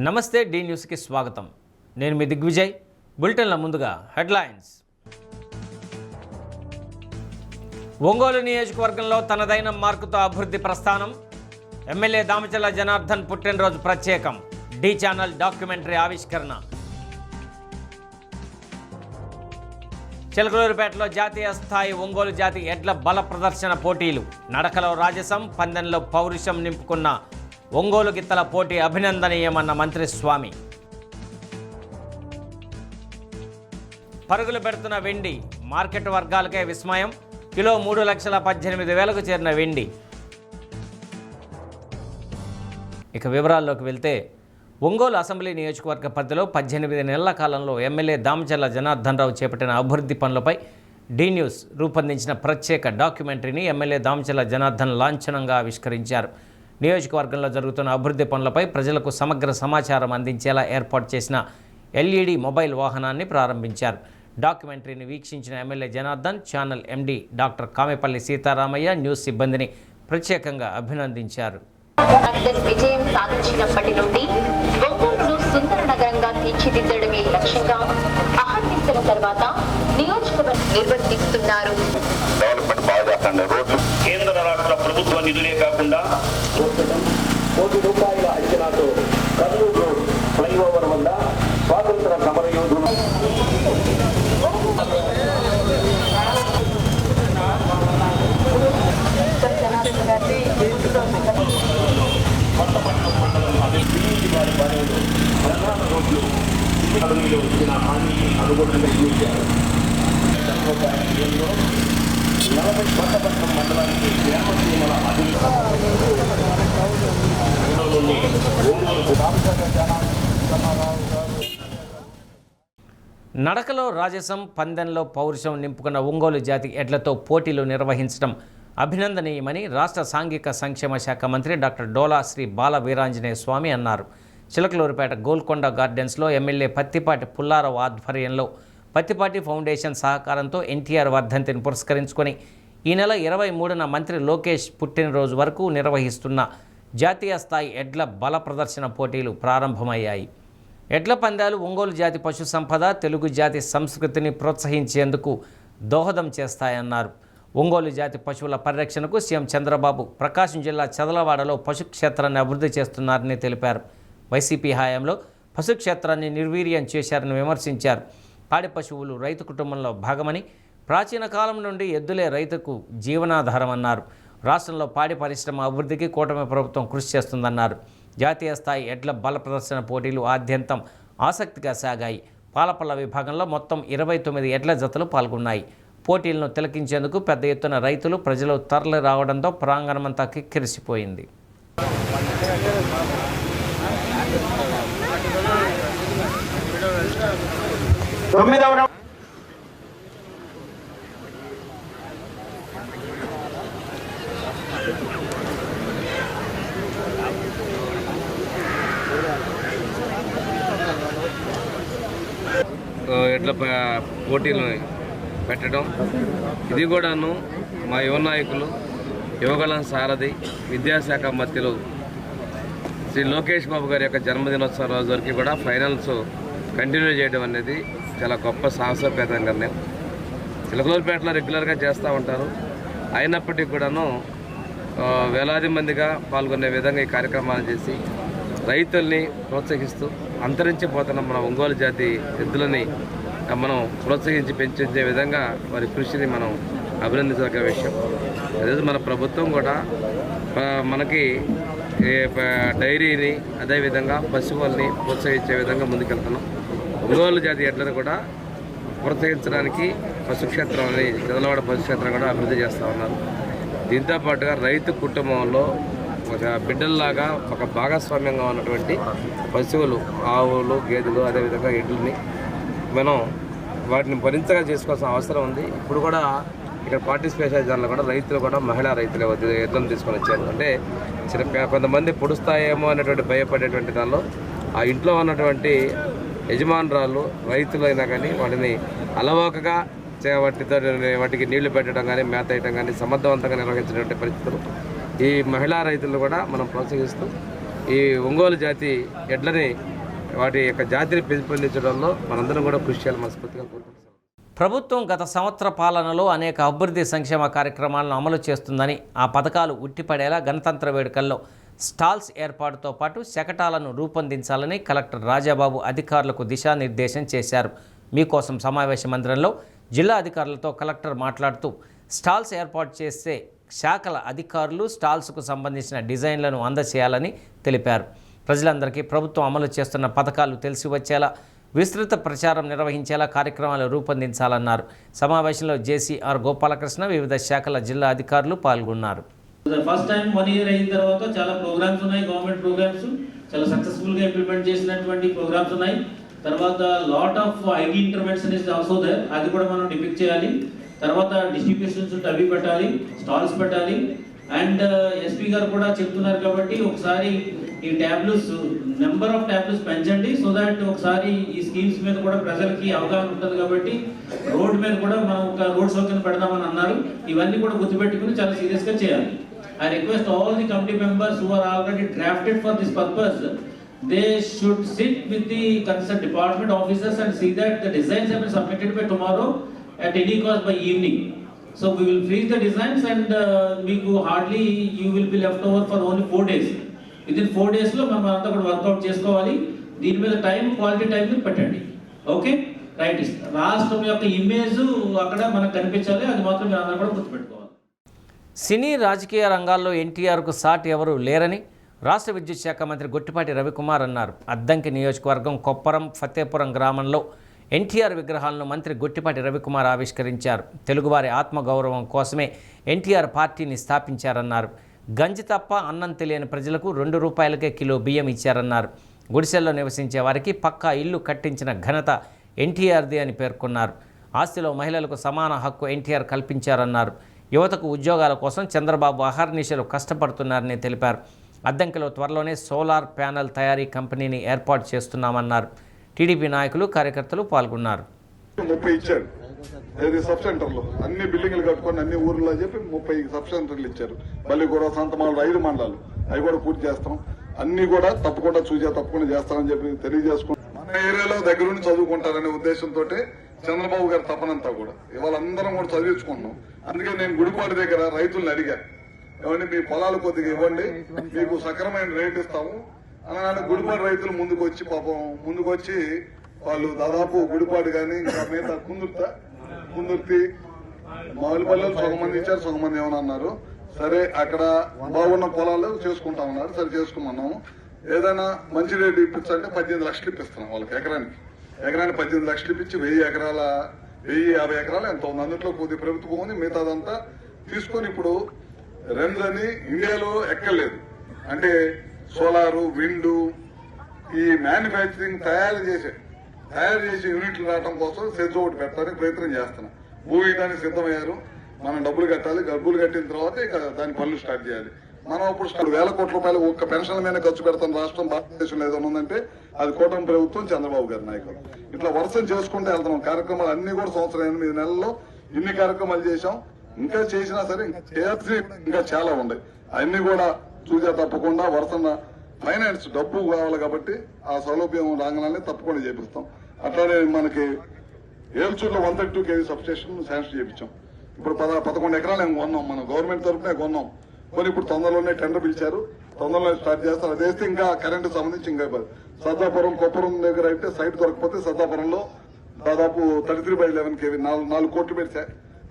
నమస్తే డి న్యూస్కి స్వాగతం. నేను మీ దిగ్విజయ్. బులెటిన్ల ముందుగా హెడ్లైన్స్. ఒంగోలు నియోజకవర్గంలో తనదైన మార్కుతో అభివృద్ధి ప్రస్థానం. ఎమ్మెల్యే దామచర్ల జనార్దన్ పుట్టినరోజు ప్రత్యేకం. డి ఛానల్ డాక్యుమెంటరీ ఆవిష్కరణ. చిలకలూరుపేటలో జాతీయ స్థాయి ఒంగోలు జాతి ఎడ్ల బల ప్రదర్శన పోటీలు. నడకలో రాజసం, పందెంలో పౌరుషం నింపుకున్న ఒంగోలు గిత్తల పోటీ అభినందనీయమన్న మంత్రి స్వామి. పరుగులు పెడుతున్న వెండి మార్కెట్ వర్గాలకే విస్మయం. కిలో 3,18,000కు చేరిన వెండి. ఇక వివరాల్లోకి వెళ్తే, ఒంగోలు అసెంబ్లీ నియోజకవర్గ పరిధిలో 18 నెలల కాలంలో ఎమ్మెల్యే దామచర్ల జనార్దన్ రావు చేపట్టిన అభివృద్ధి పనులపై డి న్యూస్ రూపొందించిన ప్రత్యేక డాక్యుమెంటరీని ఎమ్మెల్యే దామచర్ల జనార్దన్ లాంఛనంగా ఆవిష్కరించారు. నియోజకవర్గంలో జరుగుతున్న అభివృద్ధి పనులపై ప్రజలకు సమగ్ర సమాచారం అందించేలా ఏర్పాటు చేసిన ఎల్ఈడి మొబైల్ వాహనాన్ని ప్రారంభించారు. డాక్యుమెంటరీని వీక్షించిన MLA Janardhan channel MD doctor Kamepalli Sitaramaiah news సిబ్బందిని ప్రత్యేకంగా అభినందించారు. విజయం సాధించినప్పటి నుండి ఒంగోలును సుందర నగరంగా తీర్చిదిద్దడమే లక్ష్యంగా అహర్నిశల తర్వాత నియోజకవర్గం నిర్వర్తిస్తున్నారు. కేంద్ర రాష్ట్ర ప్రభుత్వ నిధులే కాకుండా ₹1 కోటి అంచనాతో కర్నూలు ఫ్లైఓవర్ వద్ద స్వాతంత్ర సమరయోధులు అభివృద్ధి వారి పనులు ప్రధాన రోడ్లు వచ్చిన హాని అనుగుణంగా ఇచ్చారు. కొత్తపట్నం మండలానికి గ్రామ సీమల నడకలో రాజసం, పందెంలో పౌరుషం నింపుకున్న ఒంగోలు జాతి ఎడ్లతో పోటీలు నిర్వహించడం అభినందనీయమని రాష్ట్ర సాంఘిక సంక్షేమ శాఖ మంత్రి డాక్టర్ డోలా శ్రీ బాల వీరాంజనేయ స్వామి అన్నారు. చిలకలూరుపేట గోల్కొండ గార్డెన్స్లో ఎమ్మెల్యే పత్తిపాటి పుల్లారావు ఆధ్వర్యంలో పత్తిపాటి ఫౌండేషన్ సహకారంతో ఎన్టీఆర్ వర్ధంతిని పురస్కరించుకొని ఈ నెల 23న మంత్రి లోకేష్ పుట్టినరోజు వరకు నిర్వహిస్తున్న జాతీయ స్థాయి ఎడ్ల బల ప్రదర్శన పోటీలు ప్రారంభమయ్యాయి. ఎడ్ల పందాలు ఒంగోలు జాతి పశు సంపద, తెలుగు జాతి సంస్కృతిని ప్రోత్సహించేందుకు దోహదం చేస్తాయన్నారు. ఒంగోలు జాతి పశువుల పరిరక్షణకు సీఎం చంద్రబాబు ప్రకాశం జిల్లా చదలవాడలో పశుక్షేత్రాన్ని అభివృద్ధి చేస్తున్నారని తెలిపారు. వైసీపీ హయాంలో పశుక్షేత్రాన్ని నిర్వీర్యం చేశారని విమర్శించారు. పాడి పశువులు రైతు కుటుంబంలో భాగమని, ప్రాచీన కాలం నుండి ఎద్దులే రైతుకు జీవనాధారమన్నారు. రాష్ట్రంలో పాడి పరిశ్రమ అభివృద్ధికి కూటమి ప్రభుత్వం కృషి చేస్తుందన్నారు. జాతీయ స్థాయి ఎడ్ల బల ప్రదర్శన పోటీలు ఆద్యంతం ఆసక్తిగా సాగాయి. పాలపల్ల విభాగంలో మొత్తం 29 ఎడ్ల జతలు పాల్గొన్నాయి. పోటీలను తిలకించేందుకు పెద్ద ఎత్తున రైతులు, ప్రజలు తరలి రావడంతో ప్రాంగణమంతా కిక్కిరిసిపోయింది. ఎడ్ల పోటీలు పెట్టడం, ఇది కూడాను మా యువ నాయకులు, యువగళం సారథి, విద్యాశాఖ మంత్రులు శ్రీ లోకేష్ బాబు గారి యొక్క జన్మదినోత్సవం రోజు వరకు కూడా ఫైనల్స్ కంటిన్యూ చేయడం అనేది చాలా గొప్ప సాహసోపేత నిర్ణయం. చిలకలూరుపేటలో రెగ్యులర్గా చేస్తూ ఉంటారు. అయినప్పటికీ కూడాను వేలాది మందిగా పాల్గొనే విధంగా ఈ కార్యక్రమాలు చేసి రైతుల్ని ప్రోత్సహిస్తూ అంతరించిపోతున్న మన ఒంగోలు జాతి ఎద్దులని మనం ప్రోత్సహించి పెంచే విధంగా వారి కృషిని మనం అభినందించదగ్గ విషయం. అదే మన ప్రభుత్వం కూడా మనకి డైరీని, అదేవిధంగా పశువుల్ని ప్రోత్సహించే విధంగా ముందుకెళ్తున్నాం. ఒంగోలు జాతి ఎడ్లను కూడా ప్రోత్సహించడానికి పశుక్షేత్రాన్ని, చదలవాడ పశుక్షేత్రం కూడా అభివృద్ధి చేస్తూ ఉన్నారు. దీంతోపాటుగా రైతు కుటుంబంలో ఒక బిడ్డల్లాగా ఒక భాగస్వామ్యంగా ఉన్నటువంటి పశువులు, ఆవులు, గేదెలు, అదేవిధంగా ఎడ్లని మనం వాటిని భరించగా చేసుకోవాల్సిన అవసరం ఉంది. ఇప్పుడు కూడా ఇక్కడ పార్టిసిపేషన్ దానిలో కూడా రైతులు కూడా మహిళా రైతులు ఎద్దులను తీసుకొని వచ్చారు. అంటే కొంతమంది పొడుస్తాయేమో అనేటువంటి భయపడేటువంటి దానిలో ఆ ఇంట్లో ఉన్నటువంటి యజమానురాలు రైతులైనా కానీ వాటిని అలవోకగా వాటికి నీళ్లు పెట్టడం కానీ, మేత వేయడం కానీ సమర్థవంతంగా నిర్వహించినటువంటి పరిస్థితులు ఈ మహిళా రైతులను కూడా మనం ప్రోత్సహిస్తూ ఈ ఒంగోలు జాతి ఎడ్లని వాటి యొక్క జాతిని పెంపొందించడంలో మనందరం కూడా కృషి చేయాలి మనస్ఫూర్తిగా కోరుకుంటున్నాం. ప్రభుత్వం గత సంవత్సర పాలనలో అనేక అభివృద్ధి సంక్షేమ కార్యక్రమాలను అమలు చేస్తుందని, ఆ పథకాలు ఉట్టిపడేలా గణతంత్ర వేడుకల్లో స్టాల్స్ ఏర్పాటుతో పాటు శకటాలను రూపొందించాలని కలెక్టర్ రాజాబాబు అధికారులకు దిశానిర్దేశం చేశారు. మీకోసం సమావేశ మందిరంలో జిల్లా అధికారులతో కలెక్టర్ మాట్లాడుతూ స్టాల్స్ ఏర్పాటు చేసే శాఖల అధికారులు స్టాల్స్కు సంబంధించిన డిజైన్లను అందజేయాలని తెలిపారు. ప్రజలందరికీ ప్రభుత్వం అమలు చేస్తున్న పథకాలు తెలిసి వచ్చేలా విస్తృత ప్రచారం నిర్వహించేలా కార్యక్రమాలు రూపొందించాలన్నారు. సమావేశంలో జేసీఆర్ గోపాలకృష్ణ, వివిధ శాఖల జిల్లా అధికారులు పాల్గొన్నారు. ఫస్ట్ టైం 1 year అయిన తర్వాత చాలా ప్రోగ్రామ్స్ ఉన్నాయి. గవర్నమెంట్ ప్రోగ్రామ్స్ చాలా సక్సెస్ఫుల్గా ఇంప్లిమెంట్ చేసినటువంటి ప్రోగ్రామ్స్ ఉన్నాయి. తర్వాత lot of IT intervention is also there, అది కూడా మనం డిపిక్ట్ చేయాలి. తర్వాత డిస్ట్రిబ్యూషన్స్ అవి పెట్టాలి, స్టాల్స్ పెట్టాలి. అండ్ ఎస్పీ గారు కూడా చెప్తున్నారు కాబట్టి ఒకసారి ఈ ట్యాబ్లెట్స్ నెంబర్ ఆఫ్ ట్యాబ్లెట్స్ పెంచండి, సో దాట్ ఒకసారి ఈ స్కీమ్స్ మీద కూడా ప్రజలకి అవగాహన ఉంటుంది. కాబట్టి రోడ్ మీద కూడా మనం ఒక రోడ్ షో కింద పెడదామని అన్నారు. ఇవన్నీ కూడా గుర్తుపెట్టుకుని చాలా సీరియస్గా చేయాలి. I request all the committee members who are already drafted for this purpose, they should sit with the concerned department officers and see that the designs have been submitted by tomorrow at any cost by evening. So we will freeze the designs and hardly you will be left over for only 4 days. Within 4 days lo మనం అంతా కూడా work out చేసుకోవాలి. దీని మీద time, quality time పెట్టండి. Okay right. రాష్ట్రం యొక్క image అక్కడ మనకు కనిపించాలి, అది మాత్రం మీరు అందరూ కూడా గుర్తుపెట్టుకోవాలి. సినీ రాజకీయ రంగాల్లో ఎన్టీఆర్కు సాటి ఎవరూ లేరని రాష్ట్ర విద్యుత్ శాఖ మంత్రి గొట్టిపాటి రవికుమార్ అన్నారు. అద్దంకి నియోజకవర్గం కొప్పరం ఫతేపురం గ్రామంలో ఎన్టీఆర్ విగ్రహాలను మంత్రి గొట్టిపాటి రవికుమార్ ఆవిష్కరించారు. తెలుగువారి ఆత్మగౌరవం కోసమే ఎన్టీఆర్ పార్టీని స్థాపించారన్నారు. గంజి తప్ప అన్నం తెలియని ప్రజలకు 2 రూపాయలకే కిలో బియ్యం ఇచ్చారన్నారు. గుడిసెల్లో నివసించే వారికి పక్కా ఇల్లు కట్టించిన ఘనత ఎన్టీఆర్ది అని పేర్కొన్నారు. ఆస్తిలో మహిళలకు సమాన హక్కు ఎన్టీఆర్ కల్పించారన్నారు. యువతకు ఉద్యోగాల కోసం చంద్రబాబు అహర్నిశలు కష్టపడుతున్నారని తెలిపారు. అద్దంకిలో త్వరలోనే సోలార్ ప్యానెల్ తయారీ కంపెనీని ఏర్పాటు చేస్తున్నామన్నారు. టీడీపీ నాయకులు, కార్యకర్తలు పాల్గొన్నారు. 30 ఇచ్చారు. ఏది సబ్ సెంటర్లో అన్ని బిల్డింగ్లు కట్టుకొని అన్ని ఊర్లో చెప్పి 30 సబ్ సెంటర్లు ఇచ్చారు. మళ్ళీ కూడా సంతమాలు 5 మండలాలు అవి కూడా పూర్తి చేస్తాం. అన్ని కూడా తప్పకుండా చేస్తామని చెప్పి తెలియజేసుకుంటాం. మన ఏరియాలో దగ్గరుండి చదువుకుంటారనే ఉద్దేశంతో చంద్రబాబు గారి తపనంతా కూడా ఇవాళ అందరం కూడా చదివించుకుంటున్నాం. అందుకే నేను గుడిపాటి దగ్గర రైతులను అడిగా, ఏమంటే మీ పొలాలు కొద్దిగా ఇవ్వండి, మీకు సక్రమైన రేట్ ఇస్తాము అనగానే గుడిపాటి రైతులు ముందుకు వచ్చి వాళ్ళు దాదాపు గుడిపాటి కానీ ఇంకా మిగతా కుందుర్తి మామిలిపల్లెలు సగం మంది ఇచ్చారు, సగం మంది ఏమని అన్నారు. సరే అక్కడ బాగున్న పొలాలు చేసుకుంటామన్నారు. సరే చేసుకున్నాము. ఏదైనా మంచి రేటు ఇప్పించాలంటే 18 లక్షలు ఇప్పిస్తున్నాం వాళ్ళకి. ఎకరానికి 18 లక్షలు ఇప్పించి 1050 ఎకరాలు ఎంత ఉంది. అందులో కొద్ది ప్రభుత్వం ఉంది, మిగతాదంతా తీసుకొని ఇప్పుడు రెన్స్ అని ఇండియాలో ఎక్కలేదు. అంటే సోలారు, విండు, ఈ మ్యానుఫ్యాక్చరింగ్ తయారు చేసే యూనిట్లు రావడం కోసం సెజ్ ఒకటి పెట్టడానికి ప్రయత్నం చేస్తున్నాం. భూ వేయడానికి సిద్ధమయ్యారు. మనం డబ్బులు కట్టాలి. డబ్బులు కట్టిన తర్వాత ఇక దాని పనులు స్టార్ట్ చేయాలి. మనం అప్పుడు 1,000 కోట్ల రూపాయలు ఒక్క పెన్షన్ మీద ఖర్చు పెడతాం రాష్ట్రం భారతదేశంలో ఏదైనా ఉందంటే అది కూటమి ప్రభుత్వం, చంద్రబాబు గారి నాయకులు. ఇట్లా వర్షం చేసుకుంటే వెళ్తున్నాం. కార్యక్రమాలు అన్ని కూడా సంవత్సరం 8 నెలల్లో ఇన్ని కార్యక్రమాలు చేశాం. ఇంకా చేసినా సరే ఇంకా చాలా ఉన్నాయి. అన్ని కూడా చూసా తప్పకుండా వర్షం ఫైనాన్స్ డబ్బు కావాలి కాబట్టి ఆ సౌలభ్యం రాగానే తప్పకుండా చేపిస్తాం. అట్లానే మనకి ఏల్చూరులో 132 kV సబ్స్టేషన్ శాంక్షన్ చేయించాం. ఇప్పుడు 11 ఎకరాలు ఏం కొన్నాం, మనం గవర్నమెంట్ తరఫునే కొన్నాం. కొన్ని ఇప్పుడు తొందరలోనే టెండర్ పిలిచారు, తొందరలో స్టార్ట్ చేస్తారు. అది వేస్తే ఇంకా కరెంటు సంబంధించి ఇంకా సద్దాపురం, కొప్పరం దగ్గర అయితే సైట్ దొరకపోతే సద్దాపురంలో దాదాపు 33/11 kV 4 కోట్లు పెడితే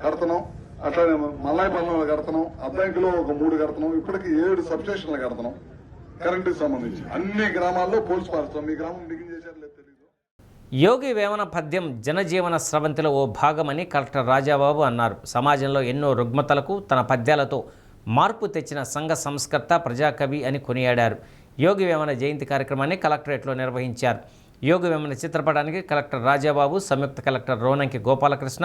కడుతున్నాం. అట్లానే మల్లాయపల్లిలో కడుతున్నాం. అద్దంకిలో ఒక 3 కడుతున్నాం. ఇప్పటికి 7 సబ్స్టేషన్లు కడుతున్నాం కరెంటుకి సంబంధించి. అన్ని గ్రామాల్లో పోల్స్ పారుస్తాం. మీ గ్రామం బిగిన్ చేశారు లేదు తెలీదు. యోగి వేమన పద్యం జనజీవన స్రవంతిలో ఓ భాగమని కలెక్టర్ రాజాబాబు అన్నారు. సమాజంలో ఎన్నో రుగ్మతలకు తన పద్యాలతో మార్పు తెచ్చిన సంఘ సంస్కర్త, ప్రజాకవి అని కొనియాడారు. యోగి వేమన జయంతి కార్యక్రమాన్ని కలెక్టరేట్లో నిర్వహించారు. యోగి వేమన చిత్రపటానికి కలెక్టర్ రాజాబాబు, సంయుక్త కలెక్టర్ రోనంకి గోపాలకృష్ణ,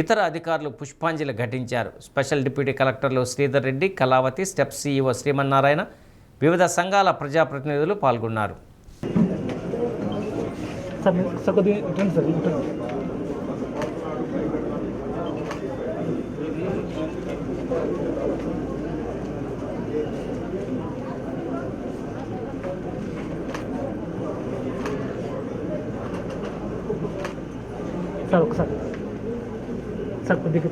ఇతర అధికారులు పుష్పాంజలి ఘటించారు. స్పెషల్ డిప్యూటీ కలెక్టర్లు శ్రీధర్ రెడ్డి, కళావతి, స్టెప్ CEO శ్రీమన్నారాయణ, వివిధ సంఘాల ప్రజాప్రతినిధులు పాల్గొన్నారు. సార్ ఒకసారి సార్ కొద్దిగా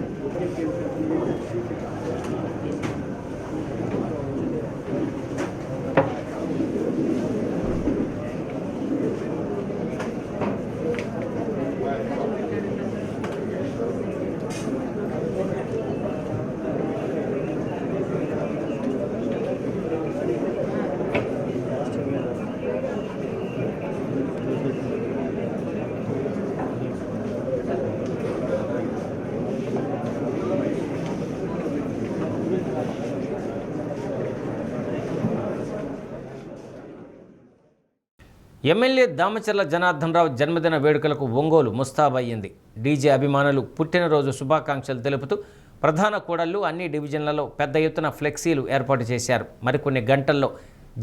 ఎమ్మెల్యే దామచర్ల జనార్దన్ రావు జన్మదిన వేడుకలకు ఒంగోలు ముస్తాబయ్యింది. డీజే అభిమానులు పుట్టినరోజు శుభాకాంక్షలు తెలుపుతూ ప్రధాన కూడళ్లు అన్ని డివిజన్లలో పెద్ద ఎత్తున ఫ్లెక్సీలు ఏర్పాటు చేశారు. మరికొన్ని గంటల్లో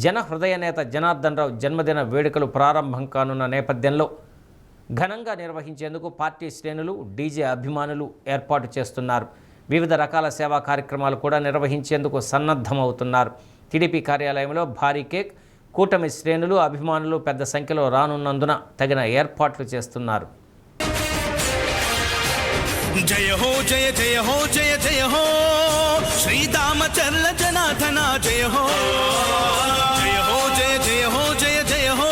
జన హృదయ నేత జనార్దన్ రావు జన్మదిన వేడుకలు ప్రారంభం కానున్న నేపథ్యంలో ఘనంగా నిర్వహించేందుకు పార్టీ శ్రేణులు డీజే అభిమానులు ఏర్పాటు చేస్తున్నారు. వివిధ రకాల సేవా కార్యక్రమాలు కూడా నిర్వహించేందుకు సన్నద్ధమవుతున్నారు. టీడీపీ కార్యాలయంలో భారీ కేక్, కూటమి శ్రేణులు అభిమానులు పెద్ద సంఖ్యలో రానున్నందున తగిన ఏర్పాట్లు చేస్తున్నారు. జయ హో జయ జయ హో జయ జయ హో శ్రీరామచర్ల జనార్దన జయ హో జయ హో జయ జయ హో జయ జయ హో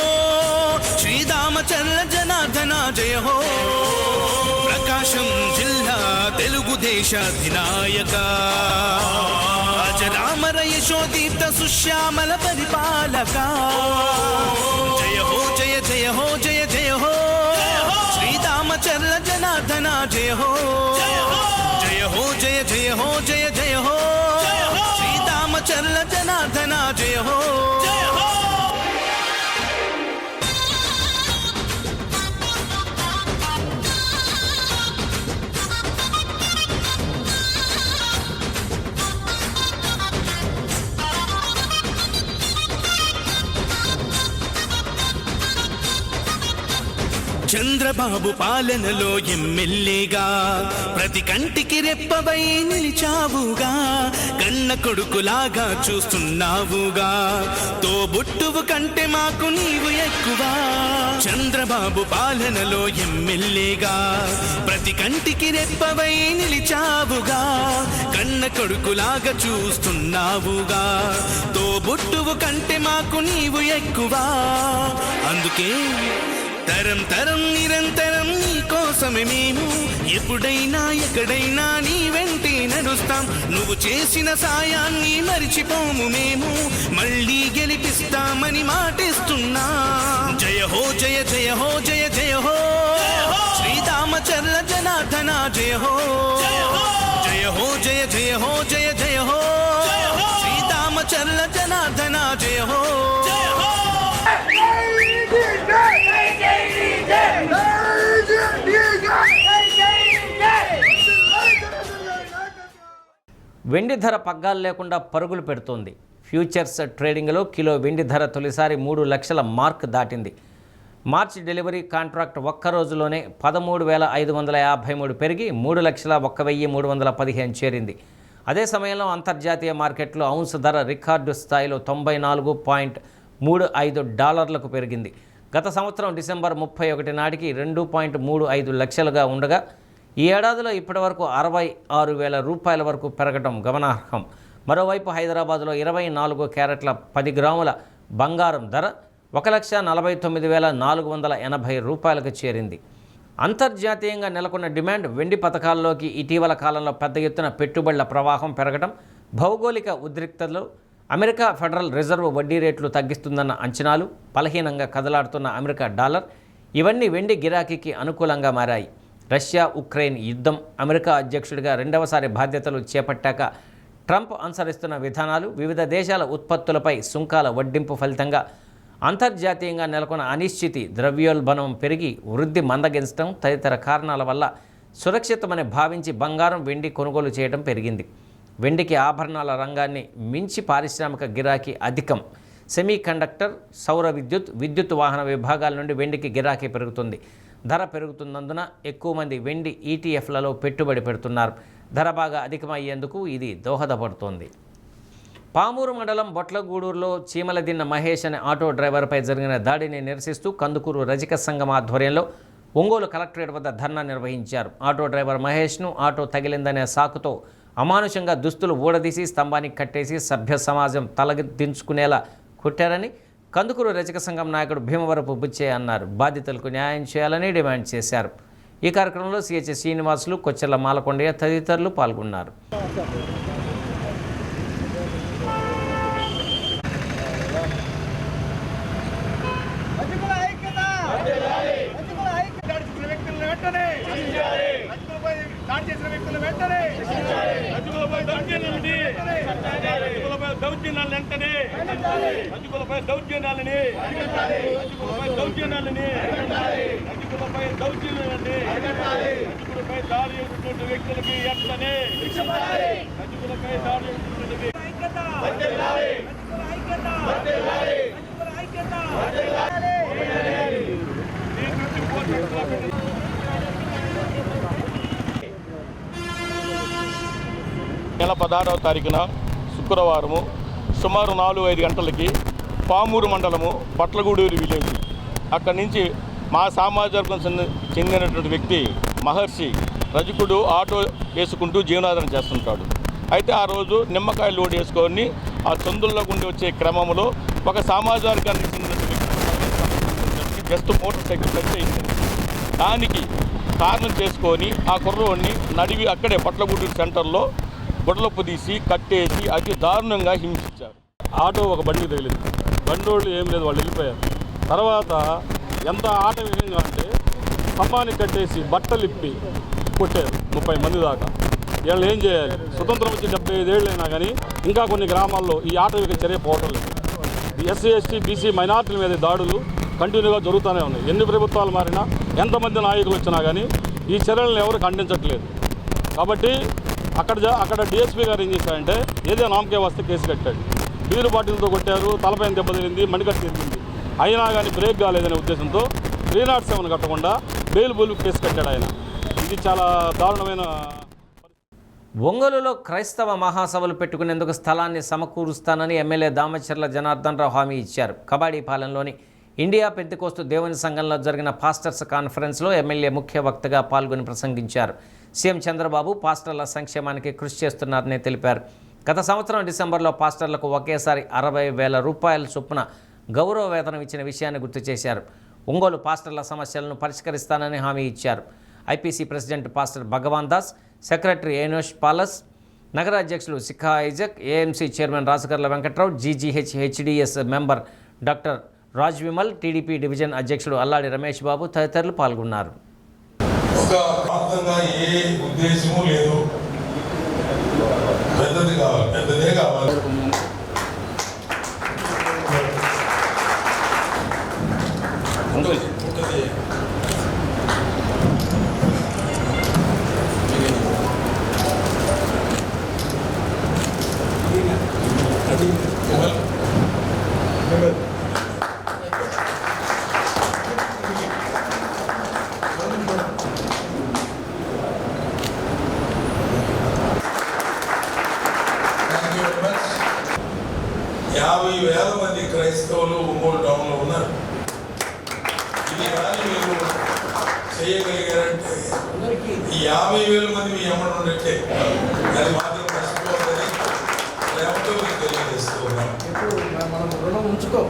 శ్రీరామచర్ల జనార్దన జయ హో ప్రకాశం జిల్లా తెలుగుదేశాధినాయక అజరామర యశోదీప్త సుశ్యామల పరిపాలక జయ హో జయ జయ హో జయ జయ హో శ్రీరామచర్ల జనార్దన జయ హో జయ హో జయ జయ హో జయ జయ హో శ్రీరామచర్ల జనార్దన జయ హో చంద్రబాబు పాలనలో ఎమ్మెల్యేగా ప్రతి కంటికి రెప్పవై నిలిచావుగా, కన్న కొడుకులాగా చూస్తున్నావుగా, తోబుట్టువు కంటే మాకు నీవు ఎక్కువ. చంద్రబాబు పాలనలో ఎమ్మెల్యేగా ప్రతి కంటికి రెప్పవై నిలిచావుగా, కన్న కొడుకులాగా చూస్తున్నావుగా, తోబుట్టువు కంటే మాకు నీవు ఎక్కువ. అందుకే తరం తరం నిరంతరం నీ కోసమే మేము ఎప్పుడైనా ఎక్కడైనా నీ వెంటే నడుస్తాం. నువ్వు చేసిన సాయాన్ని మరిచిపోము మేము, మళ్ళీ గెలిపిస్తామని మాటిస్తున్నా. జయ హో జయ జయ హో జయ జయ హో శ్రీరామచర్ల జనార్దన జయ హో జయ హో జయ జయ హో జయ జయ హో శ్రీరామచర్ల జనార్దన జయ హో. వెండి ధర పగ్గాలు లేకుండా పరుగులు పెడుతోంది. ఫ్యూచర్స్ ట్రేడింగ్లో కిలో వెండి ధర తొలిసారి 3 లక్షల మార్క్ దాటింది. మార్చి డెలివరీ కాంట్రాక్ట్ ఒక్క రోజులోనే 13,553 పెరిగి 3,01,315 చేరింది. అదే సమయంలో అంతర్జాతీయ మార్కెట్లో ఔన్స్ ధర రికార్డు స్థాయిలో $94.35 పెరిగింది. గత సంవత్సరం డిసెంబర్ 31 నాటికి 2.35 లక్షలుగా ఉండగా ఈ ఏడాదిలో ఇప్పటివరకు 66,000 రూపాయల వరకు పెరగడం గమనార్హం. మరోవైపు హైదరాబాద్లో 24 క్యారెట్ల 10 గ్రాముల బంగారం ధర 1,49,480 రూపాయలకు చేరింది. అంతర్జాతీయంగా నెలకొన్న డిమాండ్, వెండి పథకాల్లోకి ఇటీవల కాలంలో పెద్ద ఎత్తున పెట్టుబడుల ప్రవాహం పెరగడం, భౌగోళిక ఉద్రిక్తతలు, అమెరికా ఫెడరల్ రిజర్వ్ వడ్డీ రేట్లు తగ్గిస్తుందన్న అంచనాలు, బలహీనంగా కదలాడుతున్న అమెరికా డాలర్ ఇవన్నీ వెండి గిరాకీకి అనుకూలంగా మారాయి. రష్యా ఉక్రెయిన్ యుద్ధం, అమెరికా అధ్యక్షుడిగా రెండవసారి బాధ్యతలు చేపట్టాక ట్రంప్ అనుసరిస్తున్న విధానాలు, వివిధ దేశాల ఉత్పత్తులపై సుంకాల వడ్డింపు ఫలితంగా అంతర్జాతీయంగా నెలకొన్న అనిశ్చితి, ద్రవ్యోల్బణం పెరిగి వృద్ధి మందగించడం తదితర కారణాల వల్ల సురక్షితమని భావించి బంగారం, వెండి కొనుగోలు చేయడం పెరిగింది. వెండికి ఆభరణాల రంగాన్ని మించి పారిశ్రామిక గిరాకీ అధికం. సెమీ కండక్టర్, సౌర విద్యుత్ వాహన విభాగాల నుండి వెండికి గిరాకీ పెరుగుతుంది. ధర పెరుగుతున్నందున ఎక్కువ మంది వెండి ఈటీఎఫ్లలో పెట్టుబడి పెడుతున్నారు. ధర బాగా అధికమయ్యేందుకు ఇది దోహదపడుతోంది. పామూరు మండలం బొట్లగూడూరులో చీమలదిన్న మహేష్ అనే ఆటో డ్రైవర్పై జరిగిన దాడిని నిరసిస్తూ కందుకూరు రజక సంఘం ఆధ్వర్యంలో ఒంగోలు కలెక్టరేట్ వద్ద ధర్నా నిర్వహించారు. ఆటో డ్రైవర్ మహేష్ను ఆటో తగిలిందనే సాకుతో అమానుషంగా దుస్తులు ఊడదీసి స్తంభానికి కట్టేసి సభ్య సమాజం తలదించుకునేలా కొట్టారని కందుకూరు రజక సంఘం నాయకుడు భీమవరపు బుచ్చయ్య అన్నారు. బాధితులకు న్యాయం చేయాలని డిమాండ్ చేశారు. ఈ కార్యక్రమంలో సిహెచ్ శ్రీనివాసులు, కొచ్చెర్ల మాలకొండయ్య తదితరులు పాల్గొన్నారు. నెల 16వ తారీఖున శుక్రవారము సుమారు 4-5 గంటలకి పామూరు మండలము పట్లగూడూరు విలేజ్ అక్కడి నుంచి మా సామాజిక చెందినటువంటి వ్యక్తి మహర్షి రజకుడు ఆటో వేసుకుంటూ జీవనాధారం చేస్తుంటాడు. అయితే ఆ రోజు నిమ్మకాయలు లోడ్ వేసుకొని ఆ చందుల్లో గుండి వచ్చే క్రమంలో ఒక సామాజికానికి చెందినటువంటి వ్యక్తి జస్ట్ మోటార్ సైకిల్ టచ్ అయింది. దానికి కారణం చేసుకొని ఆ కుర్రోడిని నడివి అక్కడే పట్లగూడూరు సెంటర్లో గుడ్లప్పు తీసి కట్టేసి అతి దారుణంగా హింసించారు. ఆటో ఒక బండికి తగిలింది. బండోళ్ళు ఏం లేదు, వాళ్ళు వెళ్ళిపోయారు. తర్వాత ఎంత ఆటవికంగా అంటే స్తంభానికి కట్టేసి బట్టలు ఇప్పి కొట్టారు 30 మంది దాకా. వీళ్ళు ఏం చేయాలి? స్వతంత్రం వచ్చి 75 ఏళ్ళు అయినా కానీ ఇంకా కొన్ని గ్రామాల్లో ఈ ఆటవిక చర్య పోవటం లేదు. ఎస్సీ ఎస్టీ బీసీ మైనార్టీల మీద దాడులు కంటిన్యూగా జరుగుతూనే ఉన్నాయి. ఎన్ని ప్రభుత్వాలు మారినా, ఎంతమంది నాయకులు వచ్చినా కానీ ఈ చర్యలను ఎవరు ఖండించట్లేదు. కాబట్టి అక్కడ డిఎస్పీ గారు ఏం చేశారంటే ఏదో నామకే వస్తే కేసు కట్టాడు. బీరు బాటిల్తో కొట్టారు, తలపైన దెబ్బతిరింది, మణికట్టు తిరిగింది. అయినా కానీ బ్రేక్ కాలేదనే ఉద్దేశంతో 307 కట్టకుండా బెయిల్ బోలు కేసు కట్టాడు ఆయన. ఇది చాలా దారుణమైన. ఒంగోలులో క్రైస్తవ మహాసభలు పెట్టుకునేందుకు స్థలాన్ని సమకూరుస్తానని ఎమ్మెల్యే దామచర్ల జనార్దన్ రావు హామీ ఇచ్చారు. కబాడీపాలెంలోని ఇండియా పెంతెకోస్తు దేవుని సంఘంలో జరిగిన పాస్టర్స్ కాన్ఫరెన్స్లో ఎమ్మెల్యే ముఖ్య వక్తగా పాల్గొని ప్రసంగించారు. సీఎం చంద్రబాబు పాస్టర్ల సంక్షేమానికి కృషి చేస్తున్నారని తెలిపారు. గత సంవత్సరం డిసెంబర్లో పాస్టర్లకు ఒకేసారి 60,000 రూపాయల చొప్పున గౌరవ వేతనం ఇచ్చిన విషయాన్ని గుర్తు చేశారు. ఒంగోలు పాస్టర్ల సమస్యలను పరిష్కరిస్తానని హామీ ఇచ్చారు. IPC president pastor Bhagavan Das, secretary Enosh Paulus, నగర అధ్యక్షులు Sikha Isaac, AMC chairman Rajakarla Venkatrao, GGH HDS member doctor Raj Vimal, TDP division అధ్యక్షుడు అల్లాడి రమేష్ బాబు తదితరులు పాల్గొన్నారు. ఒక ప్రాంతంగా ఏ ఉద్దేశము లేదు, పెద్దది కావాలి, పెద్దదే కావాలి. మంది క్రైస్తవులు ఒంగోలు టౌన్లో ఉన్నారు. ఇది కానీ మీరు చేయగలిగారంటే ఈ 50,000 మంది మీ ఎమ్మడి ఉన్నట్టే. అది మాత్రం మర్చిపోతుంది. లేకపోతే మీకు తెలియజేస్తూ ఉన్నాం. రుణం ఉంచుకో.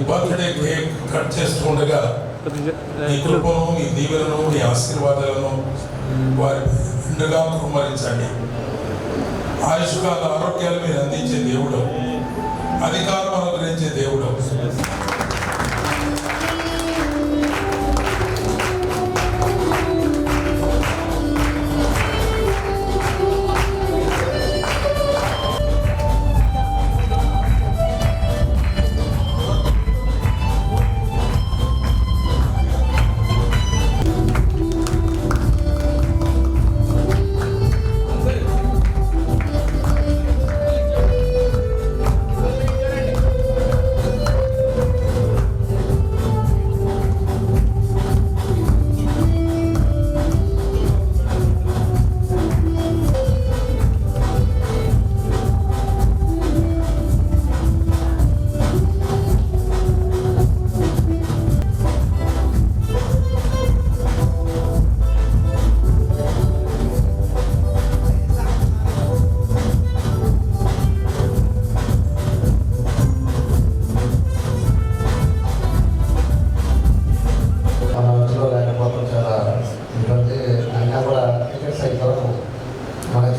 బర్త్డే కేక్ కట్ చేస్తుండగా మీ కృపను, మీ దీవెనను, మీ ఆశీర్వాదాలను వారి నిండుగా కుమ్మరించండి. ఆయుష్కాల ఆరోగ్యాలు మీరు అందించే దేవుడు, అధికారం అనుగ్రహించే దేవుడు.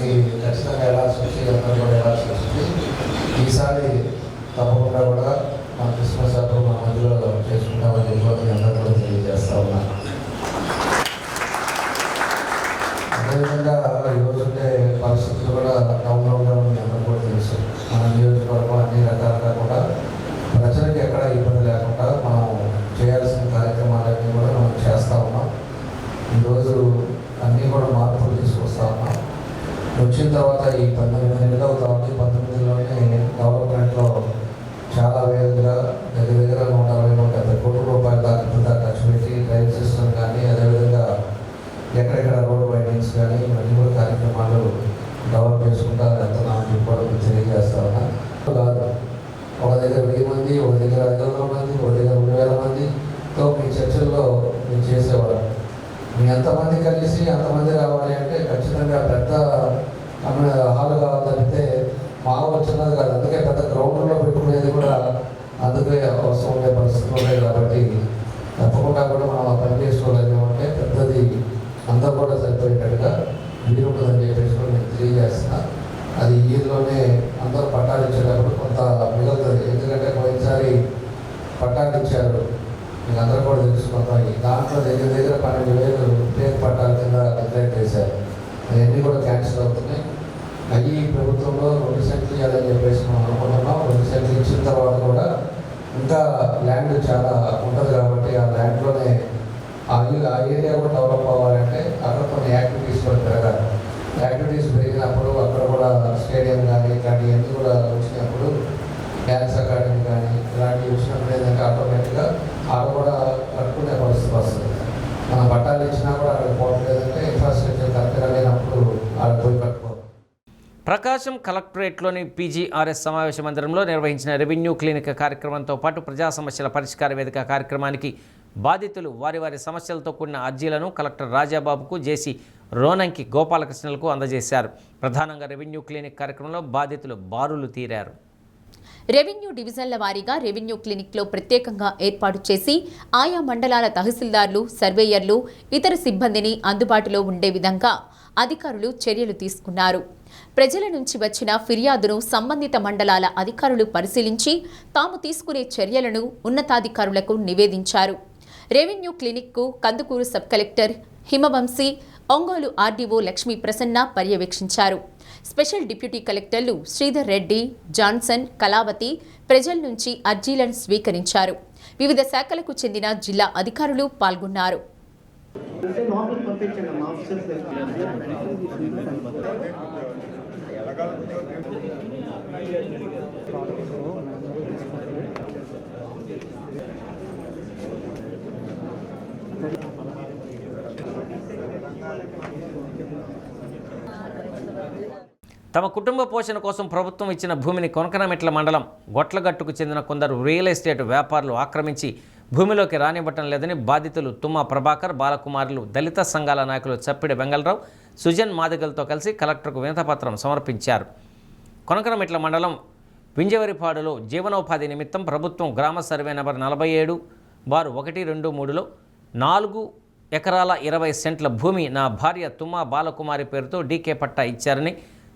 దానికి ఖచ్చితంగా వెళ్ళాల్సి వచ్చి అందరూ కూడా వెళ్ళాల్సి వచ్చింది. ఈసారి తప్పకుండా కూడా మన క్రిస్మస్ అప్పుడు మా మధ్యలో చేసుకుంటామని చెప్పి అందరూ కూడా తెలియజేస్తా ఉన్నాను. అదేవిధంగా ఈరోజుండే పరిస్థితులు కూడా డౌన్లోడ్గా ఉంది, అందరూ కూడా తెలుసు. మన నియోజకవర్గం అన్ని రకాలుగా కూడా ప్రజలకు ఎక్కడ ఇబ్బంది లేకుండా మనం చేయాల్సిన కార్యక్రమాలన్నీ కూడా మనం చేస్తూ ఉన్నాం. ఈరోజు అన్నీ కూడా మార్పులు తీసుకొస్తా ఉన్నాం. వచ్చిన తర్వాత ఈ 19 నెలలు అవుతా ఉంది. 19లోనే డెవలప్మెంట్లో చాలా వేగంగా దగ్గర 160-170 కోట్ల రూపాయల దాకా ఖర్చు పెట్టి డ్రైవ్ సిస్టమ్ కానీ, అదేవిధంగా ఎక్కడెక్కడ రోడ్ వైడింగ్స్ కానీ ఇవన్నీ కూడా కార్యక్రమాలు డెవలప్ చేసుకుంటా వెళ్తున్నామని చెప్పి తెలియజేస్తా ఉన్నా. కాదు, ఒక దగ్గర 1000 మంది, ఒక దగ్గర 500 మంది, ఒక దగ్గర 2000 మందితో మీ చర్చల్లో మీరు చేసేవారు. మీ ఎంతమంది కలిసి అంతమంది రావాలి అంటే ఖచ్చితంగా పెద్ద హాల్ కావాలి తప్పితే మామూలు చిన్నది కాదు. అందుకే పెద్ద గ్రౌండ్లో పెట్టుకునేది కూడా అందుకే అవసరం ఉండే పరిస్థితులు ఉన్నాయి. కాబట్టి తప్పకుండా కూడా మనం ఆ పని చేసుకోవాలి అంటే పెద్దది అందరూ కూడా సరిపోయేటట్టుగా వీలు ఉంటుందని చెప్పేసి కూడా నేను తెలియజేస్తున్నా. అది ఈలోనే అందరూ పట్టాలు ఇచ్చేటప్పుడు కొంత మిగులుతుంది. ఎందుకంటే పోయినసారి పట్టాలు ఇచ్చారు, మీకు అందరూ కూడా తెలుసుకుంటాయి. దాంట్లో దగ్గర 12,000 పేరు పట్టాల కింద డిక్లేర్ చేశారు. అవన్నీ కూడా క్యాన్సిల్ అవుతున్నాయి. అవి ప్రభుత్వంలో 2 సెంట్లు ఇవ్వాలని చెప్పేసి మనం అనుకుంటున్నాం. 2 సెంట్లు ఇచ్చిన తర్వాత కూడా ఇంకా ల్యాండ్ చాలా ఉంటుంది కాబట్టి ఆ ల్యాండ్లోనే ఆ ఏరియా కూడా డెవలప్ అవ్వాలంటే అక్కడ కొన్ని యాక్టివిటీస్ కూడా పెరగాలి. యాక్టివిటీస్ పెరిగినప్పుడు అక్కడ కూడా స్టేడియం కానీ ఇట్లాంటివన్నీ కూడా వచ్చినప్పుడు డ్యాన్స్ అకాడమీ కానీ ఇలాంటివి వచ్చినప్పుడు ఏంటంటే ఆటోమేటిక్గా ఆడ కూడా కట్టుకునే పరిస్థితి వస్తుంది. మనం పట్టాలు ఇచ్చినా కూడా అక్కడ పోవట్లేదంటే ఇన్ఫ్రాస్ట్రక్చర్ కరెక్ట్గా లేనప్పుడు ఆడ పోయి కట్టుకోవాలి. ప్రకాశం కలెక్టరేట్లోని పీజీఆర్ఎస్ సమావేశ మందిరంలో నిర్వహించిన రెవెన్యూ క్లినిక్ కార్యక్రమంతో పాటు ప్రజా సమస్యల పరిష్కార వేదిక కార్యక్రమానికి బాధితులు వారి వారి సమస్యలతో కూడిన అర్జీలను కలెక్టర్ రాజాబాబుకు, జేసీ రోనంకి గోపాలకృష్ణలకు అందజేశారు. ప్రధానంగా రెవెన్యూ క్లినిక్ కార్యక్రమంలో బాధితులు బారులు తీరారు. రెవెన్యూ డివిజన్ల వారీగా రెవెన్యూ క్లినిక్లో ప్రత్యేకంగా ఏర్పాటు చేసి ఆయా మండలాల తహసీల్దార్లు, సర్వేయర్లు, ఇతర సిబ్బందిని అందుబాటులో ఉండే విధంగా అధికారులు చర్యలు తీసుకున్నారు. ప్రజల నుంచి వచ్చిన ఫిర్యాదును సంబంధిత మండలాల అధికారులు పరిశీలించి తాము తీసుకునే చర్యలను ఉన్నతాధికారులకు నివేదించారు. రెవెన్యూ క్లినిక్కు Kandukur sub collector Himavamshi, Ongole RDO Lakshmi Prasanna పర్యవేక్షించారు. స్పెషల్ డిప్యూటీ కలెక్టర్లు శ్రీధర్ రెడ్డి, జాన్సన్, కళావతి ప్రజల నుంచి అర్జీలను స్వీకరించారు. వివిధ శాఖలకు చెందిన జిల్లా అధికారులు పాల్గొన్నారు. తమ కుటుంబ పోషణ కోసం ప్రభుత్వం ఇచ్చిన భూమిని కొనకనమెట్ల మండలం గొట్లగట్టుకు చెందిన కొందరు రియల్ ఎస్టేట్ వ్యాపారులు ఆక్రమించి భూమిలోకి రానివ్వటం లేదని బాధితులు తుమ్మా ప్రభాకర్, బాలకుమారులు, దళిత సంఘాల నాయకులు చప్పిడి వెంగళరావు, సుజన్ మాదిగలతో కలిసి కలెక్టర్కు వినతిపత్రం సమర్పించారు. కొనకనమెట్ల మండలం వింజవరిపాడులో జీవనోపాధి నిమిత్తం ప్రభుత్వం గ్రామ సర్వే నెంబర్ 47/123లో 4 ఎకరాల 20 సెంట్ల భూమి నా భార్య తుమ్మా బాలకుమారి పేరుతో డీకే పట్టా ఇచ్చారని